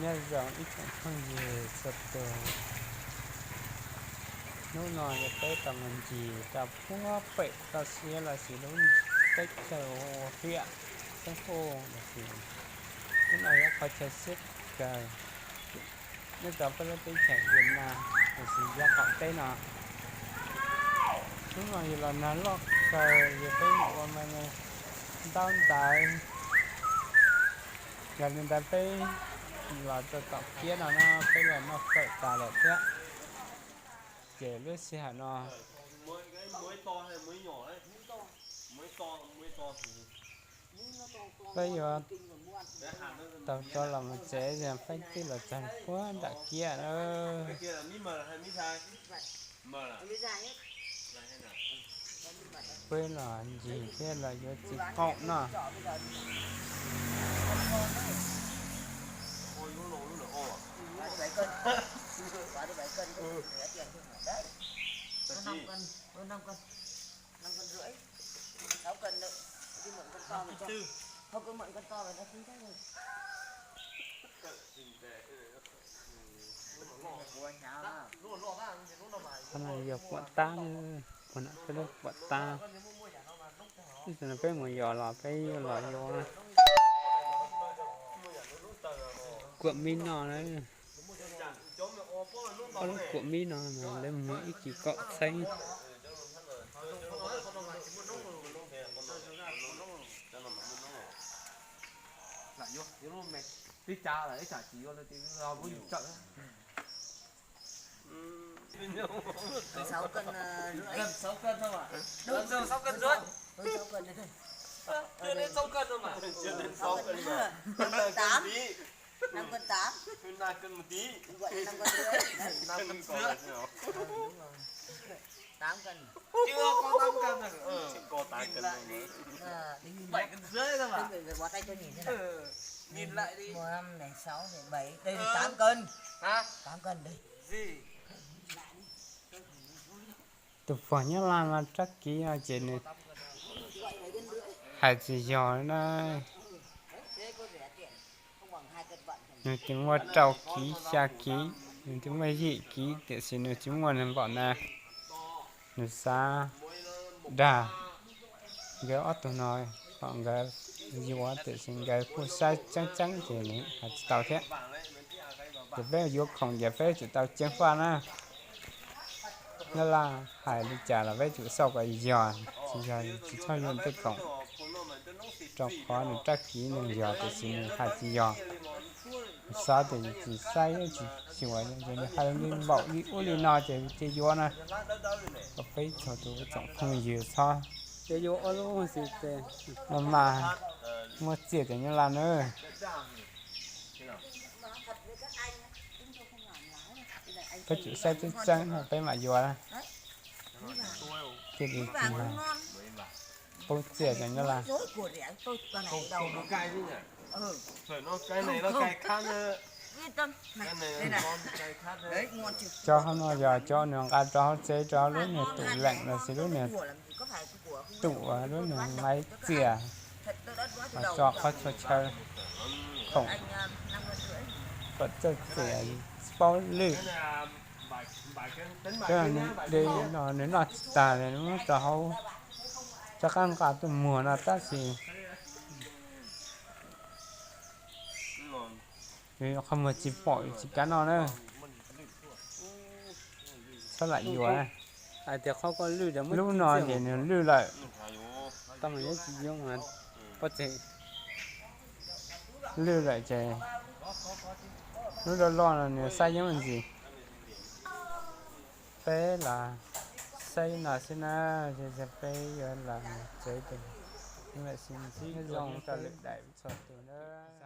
nhớ rằng ít không gì sập tường nó nói là tới tầm mình gì tập phun bệ ta xía là xí đúng cách chờ huyện sân khô là xí cái này nó phải chơi xếp trời nếu tập phải tới chạy Việt Nam là xí ra khỏi tay nó đúng rồi là nó lót trời về tới một con này đau tại gần người ta phải là tôi tập kia nó phải là nó phải trả lại thế để lúc xe hả nó mới to hay mới nhỏ đấy mới to thì bây giờ tao cho là một chế thì phải tí là thành phố đã kia nữa cái kia là mí mờ hay mí dài mờ là Bây giờ nhé. dài hay nào quên là gì thế là do chỉ cậu nó ôi nó nổ ô à Quá đi 7 cân. Quá đi 7 cân có nửa tiền không phải đấy. Nó 5 cân, hơn 5 cân. 5 cân rưỡi. 6 cân nữa. Đi mượn cân to mà cho. Không cứ mượn cân to rồi nó chính xác rồi. con này giờ quặn ta nữa còn cái lúc quặn ta bây giờ phải một giò là phải là giò cuộn min nó đấy có lúc cuộn min nó mà lên một ít chỉ cọ xanh lại vô nó mệt tí cha là chả chỉ có tí lo vui trận 6 cân rưỡi. 6 cân thôi mà Đúng rồi, 6 cân rưỡi hơn 6 cân đấy thôi. chưa đến 6 cân thôi mà chưa đến 6 cân mà 5 cân 8. 5 cân 8. hơn 5 cân một tí Gọi là 5 cân rưỡi. Đấy. 5 cân rưỡi Đúng rồi. 8 cân. chưa có 8 cân rồi chỉ có 8 cân Đi nhìn 7 cân rưỡi thôi mà Phải bó tay cho nhìn thế nào. nhìn lại đi 5, này 6, này 7. Đây là 8 cân. hả 8 cân đây. gì tụi phở nhá là chắc kỹ ở trên này hai chỉ giò nó Thế có rẻ tiền. Không bằng 2 cân vận. nhưng tiếng hoa trâu kỹ xa kỹ nhưng tiếng mấy gì kỹ để xin nó chúng mình bọn này nó xa đà cái ở tụi nói còn cái gì quá để xin cái phụ sa trắng trắng thì này hạt tàu thế thì bé vô không giờ bé chủ tàu chén pha na nó là hai đi trả là bé chủ sau cái giò chỉ cho luôn tới cổng trong khó nó chắc kỹ nên giò thì xin hai chỉ giò sao thì chỉ sai chỉ gọi là hai bên bảo đi ô đi nào chỉ giò này có phải cho tụi trọng không nhiều sao chỉ giò ô luôn thì mà mua tiền thì như là nữa cái chữ sai chân chân là phải mà giò này cái gì thì mà không tiền thì như là Dối của rẻ tôi toàn này đầu nó cay chứ nhỉ Ừ. phải nó cái này nó cay khát Yên tâm. Này, cái này đây là này. con cay khát Đấy, ngon chưa? cho không bao giờ cho nó ăn cho chế cho lúc này tủ lạnh là xí lúc này Của làm gì có phải của không? tủ ở lúc này máy chìa Thật tôi đã nói từ mà đầu. cho có cho chơi không Anh 5 cân rưỡi. có cho chìa bao lư cái này bài cái tính bài cái cái này nhá đây nó nếu nó tà này nó trâu chắc ăn cả từ mùa là ta gì vì không mà chỉ phổi chỉ cá nó nữa sao lại nhiều à thì không có lư được lúc nào thì nó lư lại tâm là chỉ dùng mà có thể lư lại chạy lúc đó lo là nó sai với mình gì phê là xây là xin na thì sẽ phê là chơi tình nhưng mà xin dòng cho lực đại cho tụi nó